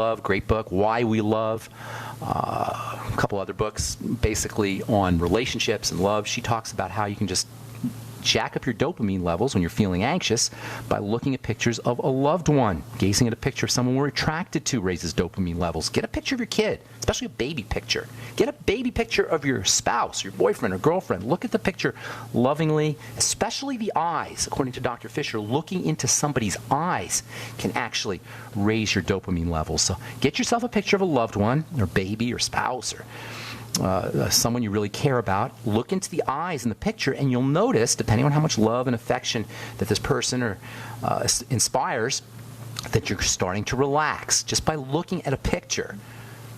Love, great book. Why We Love, a couple other books basically on relationships and love. She talks about how you can just jack up your dopamine levels when you're feeling anxious by looking at pictures of a loved one. Gazing at a picture of someone we're attracted to raises dopamine levels. Get a picture of your kid, especially a baby picture. Get a baby picture of your spouse, your boyfriend or girlfriend. Look at the picture lovingly, especially the eyes. According to Dr. Fisher, looking into somebody's eyes can actually raise your dopamine levels. So get yourself a picture of a loved one, or baby, or spouse, or someone you really care about. Look into the eyes in the picture, and you'll notice, depending on how much love and affection that this person inspires, that you're starting to relax just by looking at a picture.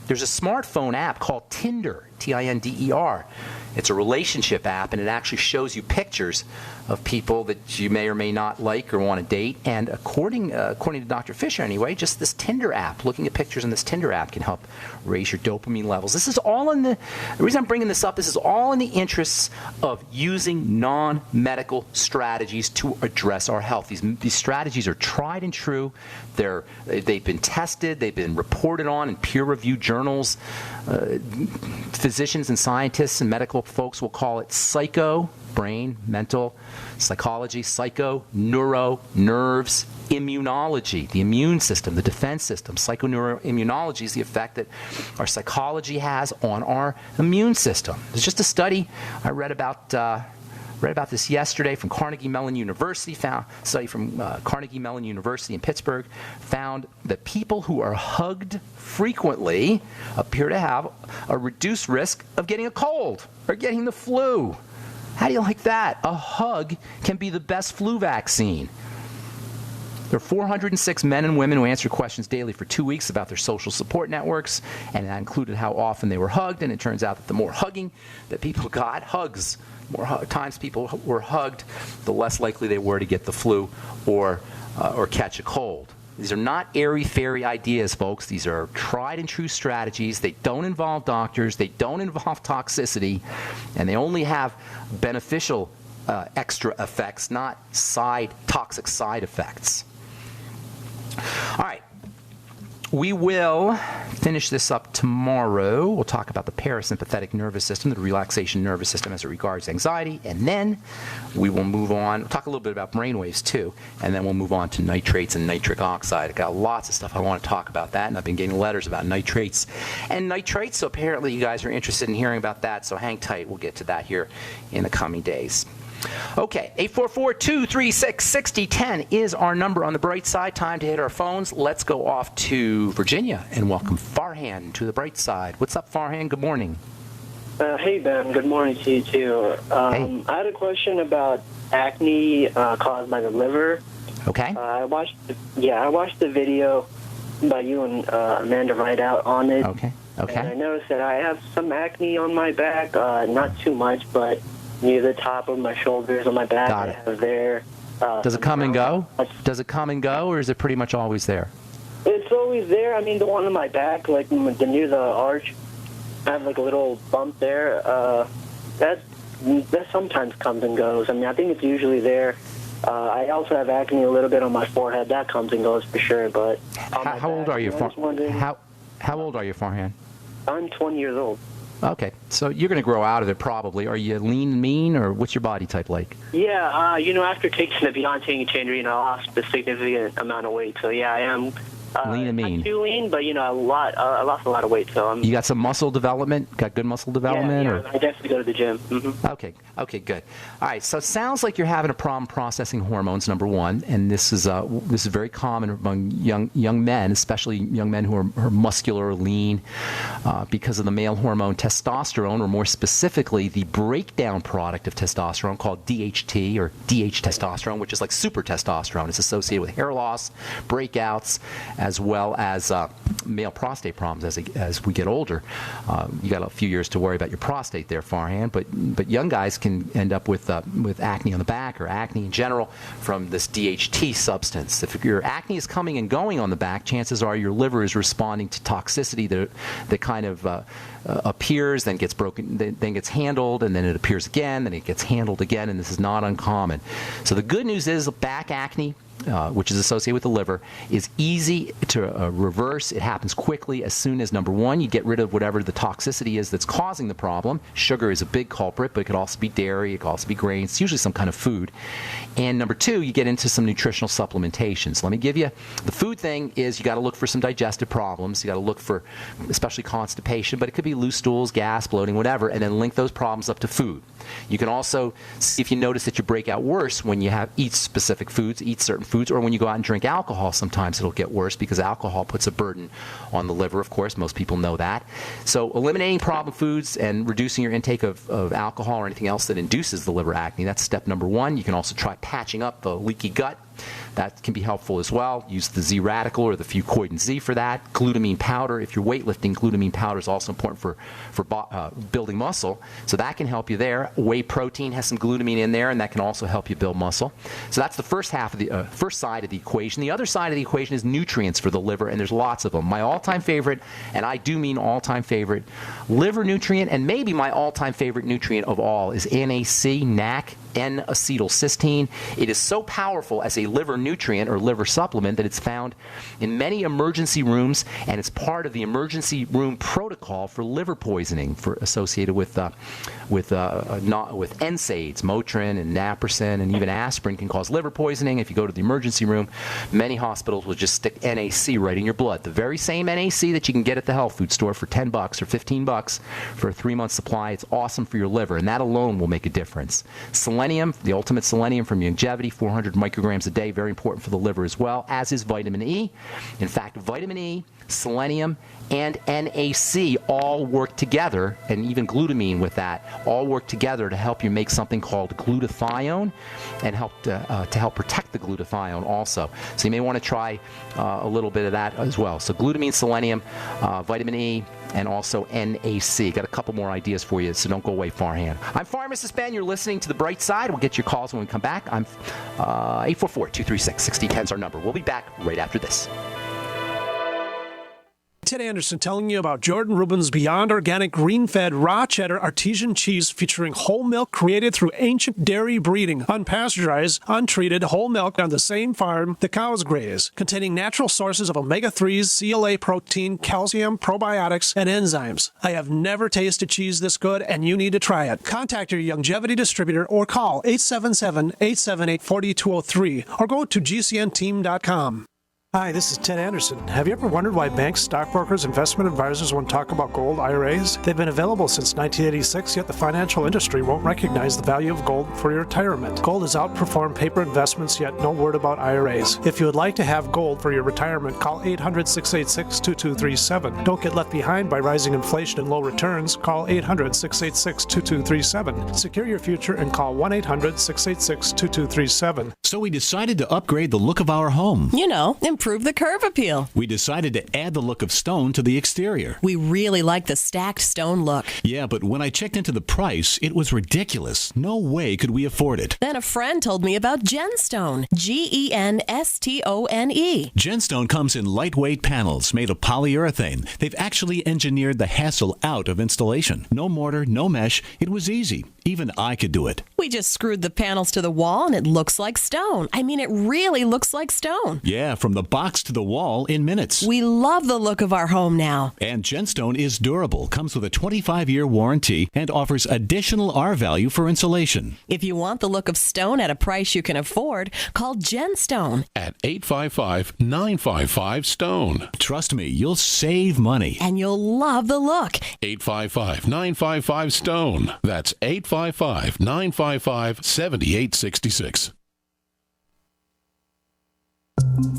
There's a smartphone app called Tinder, Tinder. It's a relationship app, and it actually shows you pictures of people that you may or may not like or want to date. And according to Dr. Fisher anyway, just this Tinder app, looking at pictures in this Tinder app can help raise your dopamine levels. This is all the reason I'm bringing this up, this is all in the interests of using non-medical strategies to address our health. These strategies are tried and true. They've been tested, they've been reported on in peer-reviewed journals. Physicians and scientists and medical folks will call it psycho, brain, mental, psychology, psycho, neuro, nerves, immunology, the immune system, the defense system. Psychoneuroimmunology is the effect that our psychology has on our immune system. There's just a study I read about this yesterday from Carnegie Mellon University. Study from Carnegie Mellon University in Pittsburgh found that people who are hugged frequently appear to have a reduced risk of getting a cold or getting the flu. How do you like that? A hug can be the best flu vaccine. There are 406 men and women who answered questions daily for 2 weeks about their social support networks, and that included how often they were hugged. And it turns out that the more hugging that people got, more times people were hugged, the less likely they were to get the flu or catch a cold. These are not airy-fairy ideas, folks. These are tried and true strategies. They don't involve doctors. They don't involve toxicity. And they only have beneficial extra effects, not toxic side effects. All right. We will finish this up tomorrow. We'll talk about the parasympathetic nervous system, the relaxation nervous system as it regards anxiety, and then we will move on. We'll talk a little bit about brainwaves too, and then we'll move on to nitrates and nitric oxide. I've got lots of stuff I want to talk about that, and I've been getting letters about nitrates and nitrates, so apparently you guys are interested in hearing about that, so hang tight. We'll get to that here in the coming days. Okay, 844-236-6010 is our number on the bright side. Time to hit our phones. Let's go off to Virginia and welcome Farhan to the bright side. What's up, Farhan? Good morning. Hey, Ben. Good morning to you, too. Hey. I had a question about acne caused by the liver. Okay. I watched the video by you and Amanda Rideout on it. Okay. And I noticed that I have some acne on my back, not too much, but near the top of my shoulders, on my back, Got it. I have there. Does it come and go? Does it come and go, or is it pretty much always there? It's always there. I mean, the one on my back, like near the arch, I have like a little bump there. That sometimes comes and goes. I mean, I think it's usually there. I also have acne a little bit on my forehead. That comes and goes for sure. But how old are you, Farhan? How old are you, Farhan? I'm 20 years old. Okay, so you're going to grow out of it probably. Are you lean and mean, or what's your body type like? Yeah, after taking the Beyond Tangy Changer, I lost a significant amount of weight. So yeah, I am lean and mean. Not too lean, but I lost a lot of weight. So you got some muscle development? Got good muscle development? Yeah, I definitely go to the gym. Mm-hmm. Okay, good. All right, so it sounds like you're having a problem processing hormones, number one, and this is very common among young men, especially young men who are muscular or lean, because of the male hormone testosterone, or more specifically, the breakdown product of testosterone called DHT or DH testosterone, which is like super testosterone. It's associated with hair loss, breakouts, as well as male prostate problems as we get older. You got a few years to worry about your prostate there, Farhan, but young guys can end up with acne on the back or acne in general from this DHT substance. If your acne is coming and going on the back, chances are your liver is responding to toxicity that kind of appears, then gets broken, then gets handled, and then it appears again, then it gets handled again, and this is not uncommon. So the good news is back acne which is associated with the liver, is easy to reverse. It happens quickly as soon as, number one, you get rid of whatever the toxicity is that's causing the problem. Sugar is a big culprit, but it could also be dairy, it could also be grains. It's usually some kind of food. And number two, you get into some nutritional supplementation. So let me give you, the food thing is you got to look for some digestive problems. You got to look for especially constipation, but it could be loose stools, gas, bloating, whatever, and then link those problems up to food. You can also see if you notice that you break out worse when you eat specific foods, eat certain foods, or when you go out and drink alcohol. Sometimes it'll get worse because alcohol puts a burden on the liver, of course. Most people know that. So eliminating problem foods and reducing your intake of alcohol or anything else that induces the liver acne, that's step number one. You can also try patching up the leaky gut. That can be helpful as well. Use the Z radical or the fucoid Z for that. Glutamine powder, if you're weightlifting, glutamine powder is also important for building muscle. So that can help you there. Whey protein has some glutamine in there, and that can also help you build muscle. So that's the first half of the first side of the equation. The other side of the equation is nutrients for the liver, and there's lots of them. My all-time favorite, and I do mean all-time favorite, liver nutrient, and maybe my all-time favorite nutrient of all is NAC, N-acetylcysteine. It is so powerful as a liver nutrient or liver supplement that it's found in many emergency rooms, and it's part of the emergency room protocol for liver poisoning associated with NSAIDs, Motrin and naproxen, and even aspirin can cause liver poisoning. If you go to the emergency room, many hospitals will just stick NAC right in your blood. The very same NAC that you can get at the health food store for $10 or $15 for a 3-month supply. It's awesome for your liver, and that alone will make a difference. Selenium, the ultimate selenium from Longevity, 400 micrograms a day, very important for the liver as well, as is vitamin E. In fact, vitamin E, selenium, and NAC all work together, and even glutamine with that, all work together to help you make something called glutathione and help to help protect the glutathione also. So you may want to try a little bit of that as well. So glutamine, selenium, vitamin E, and also NAC. Got a couple more ideas for you, so don't go away far hand. I'm Pharmacist Ben. You're listening to The Bright Side. We'll get your calls when we come back. I'm 844-236-6010 is our number. We'll be back right after this. Ted Anderson telling you about Jordan Rubin's Beyond Organic Green-Fed Raw Cheddar Artesian Cheese featuring whole milk created through ancient dairy breeding, unpasteurized, untreated whole milk on the same farm the cows graze, containing natural sources of omega-3s, CLA protein, calcium, probiotics, and enzymes. I have never tasted cheese this good, and you need to try it. Contact your Longevity distributor or call 877-878-4203 or go to gcnteam.com. Hi, this is Ted Anderson. Have you ever wondered why banks, stockbrokers, investment advisors won't talk about gold IRAs? They've been available since 1986, yet the financial industry won't recognize the value of gold for your retirement. Gold has outperformed paper investments, yet no word about IRAs. If you would like to have gold for your retirement, call 800-686-2237. Don't get left behind by rising inflation and low returns. Call 800-686-2237. Secure your future and call 1-800-686-2237. So we decided to upgrade the look of our home. You know, improve the curb appeal. We decided to add the look of stone to the exterior. We really like the stacked stone look. Yeah, but when I checked into the price, it was ridiculous. No way could we afford it. Then a friend told me about Genstone. Genstone. Genstone comes in lightweight panels made of polyurethane. They've actually engineered the hassle out of installation. No mortar, no mesh. It was easy. Even I could do it. We just screwed the panels to the wall and it looks like stone. I mean, it really looks like stone. Yeah, from the box to the wall in minutes. We love the look of our home now. And Genstone is durable, comes with a 25-year warranty, and offers additional R value for insulation. If you want the look of stone at a price you can afford, call Genstone at 855-955-STONE. Trust me, you'll save money. And you'll love the look. 855-955-STONE. That's 855-955-7866.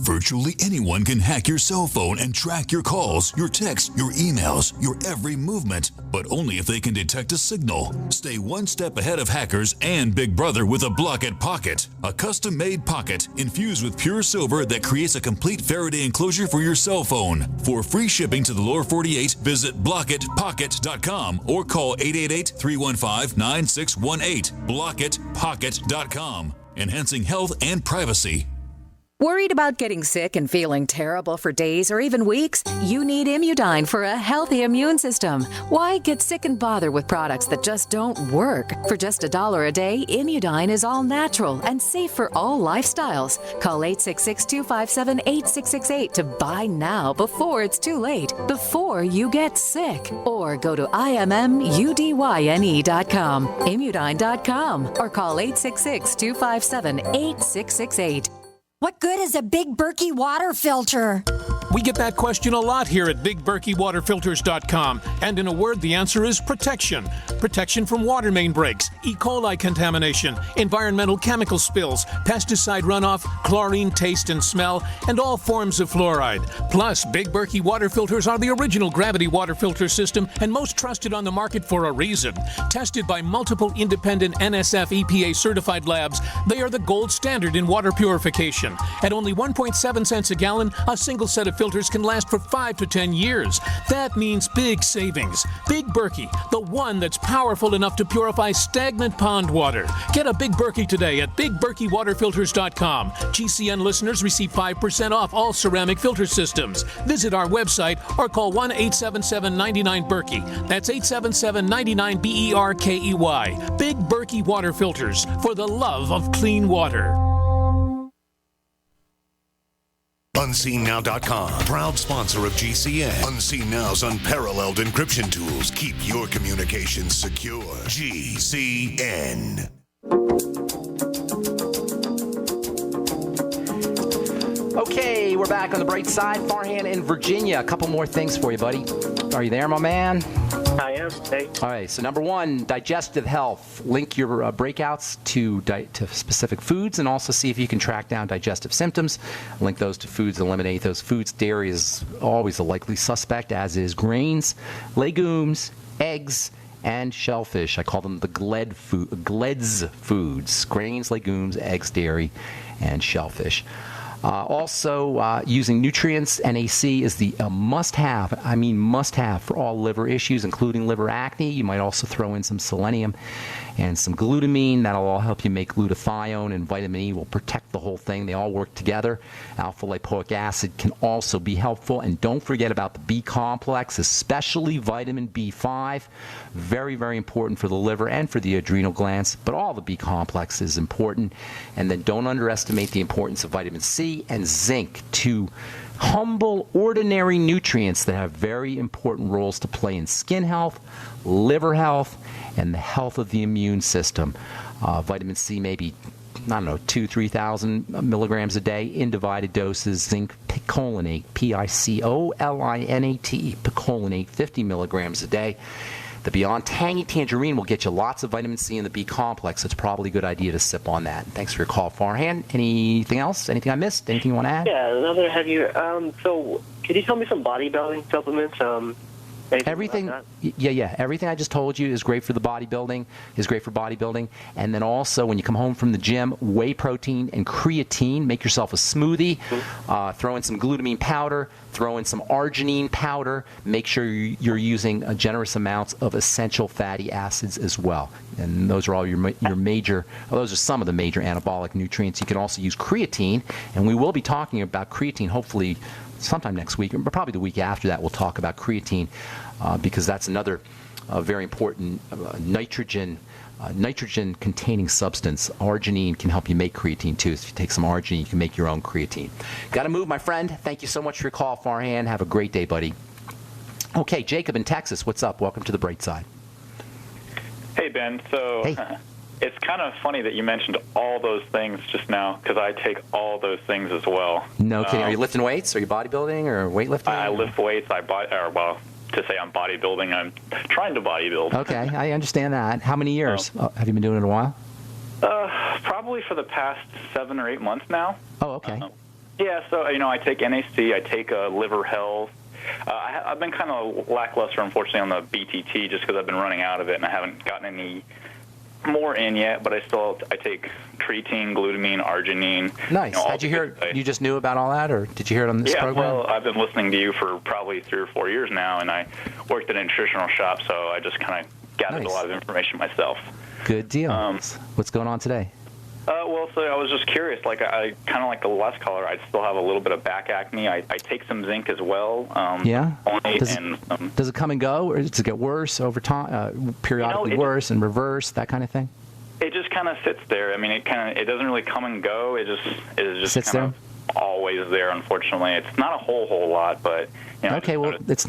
Virtually anyone can hack your cell phone and track your calls, your texts, your emails, your every movement, but only if they can detect a signal. Stay one step ahead of hackers and Big Brother with a Block-It Pocket, a custom-made pocket infused with pure silver that creates a complete Faraday enclosure for your cell phone. For free shipping to the lower 48, visit blockitpocket.com or call 888-315-9618. blockitpocket.com, enhancing health and privacy. Worried about getting sick and feeling terrible for days or even weeks? You need Immudyne for a healthy immune system. Why get sick and bother with products that just don't work? For just $1 a day, Immudyne is all natural and safe for all lifestyles. Call 866-257-8668 to buy now before it's too late, before you get sick. Or go to IMMUDYNE.com, Immudyne.com, or call 866-257-8668. What good is a Big Berkey water filter? We get that question a lot here at BigBerkeyWaterFilters.com. And in a word, the answer is protection. Protection from water main breaks, E. coli contamination, environmental chemical spills, pesticide runoff, chlorine taste and smell, and all forms of fluoride. Plus, Big Berkey water filters are the original gravity water filter system and most trusted on the market for a reason. Tested by multiple independent NSF EPA certified labs, they are the gold standard in water purification. At only 1.7 cents a gallon, a single set of filters can last for 5 to 10 years. That means big savings. Big Berkey, the one that's powerful enough to purify stagnant pond water. Get a Big Berkey today at BigBerkeyWaterFilters.com. GCN listeners receive 5% off all ceramic filter systems. Visit our website or call 1-877-99-BERKEY. That's 877-99-BERKEY. Big Berkey Water Filters, for the love of clean water. UnseenNow.com, proud sponsor of GCN. Unseen Now's unparalleled encryption tools keep your communications secure. GCN. Okay, we're back on the bright side. Farhan in Virginia. A couple more things for you, buddy. Are you there, my man? I am. Hey. All right, so number one, digestive health. Link your breakouts to specific foods and also see if you can track down digestive symptoms. Link those to foods, eliminate those foods. Dairy is always a likely suspect, as is grains, legumes, eggs, and shellfish. I call them the GLEDS foods. Grains, legumes, eggs, dairy, and shellfish. Also, using nutrients, NAC is the must-have, must-have for all liver issues, including liver acne. You might also throw in some selenium and some glutamine. That'll all help you make glutathione, and vitamin E will protect the whole thing. They all work together. Alpha-lipoic acid can also be helpful. And don't forget about the B complex, especially vitamin B5. Very, very important for the liver and for the adrenal glands, but all the B complex is important. And then don't underestimate the importance of vitamin C and zinc, two humble, ordinary nutrients that have very important roles to play in skin health, liver health, and the health of the immune system. Vitamin C maybe, 2,000-3,000 milligrams a day in divided doses. Zinc picolinate, Picolinate, picolinate, 50 milligrams a day. The Beyond Tangy Tangerine will get you lots of vitamin C in the B complex. It's probably a good idea to sip on that. Thanks for your call, Farhan. Anything else? Anything I missed? Anything you want to add? Yeah, another heavy. So, could you tell me some bodybuilding supplements? Everything, everything I just told you is great for the bodybuilding, and then also when you come home from the gym, whey protein and creatine. Make yourself a smoothie, throw in some glutamine powder, throw in some arginine powder. Make sure you're using generous amounts of essential fatty acids as well. And those are all your major, those are some of the major anabolic nutrients. You can also use creatine, and we will be talking about creatine hopefully sometime next week, but probably the week after that. We'll talk about creatine because that's another very important nitrogen-containing substance. Arginine can help you make creatine too. So if you take some arginine, you can make your own creatine. Got to move, my friend. Thank you so much for your call, Farhan. Have a great day, buddy. Okay, Jacob in Texas, what's up? Welcome to the Bright Side. Hey, Ben. So hey. It's kind of funny that you mentioned all those things just now because I take all those things as well. No kidding. Are you lifting weights? Are you bodybuilding or weightlifting? I lift weights. To say I'm bodybuilding, I'm trying to bodybuild. Okay, I understand that. How many years? Have you been doing it a while? Probably for the past 7 or 8 months now. Oh, okay. Yeah, so, I take NAC, I take liver health. I've been kind of lackluster, unfortunately, on the BTT just because I've been running out of it and I haven't gotten any more in yet, but I take creatine, glutamine, arginine. Nice. How'd you hear? You just knew about all that, or did you hear it on this program? Well, I've been listening to you for probably 3 or 4 years now, and I worked at a nutritional shop, so I just kind of gathered a lot of information myself. Good deal. What's going on today? Well, so I was just curious. Like I kind of like the last caller. I still have a little bit of back acne. I take some zinc as well. Yeah. Only, Does it come and go, or does it get worse over time? Periodically worse and reverse, that kind of thing. It just kind of sits there. I mean, it doesn't really come and go. It just sits kind of always there. Unfortunately, it's not a whole lot, but okay. Well, it's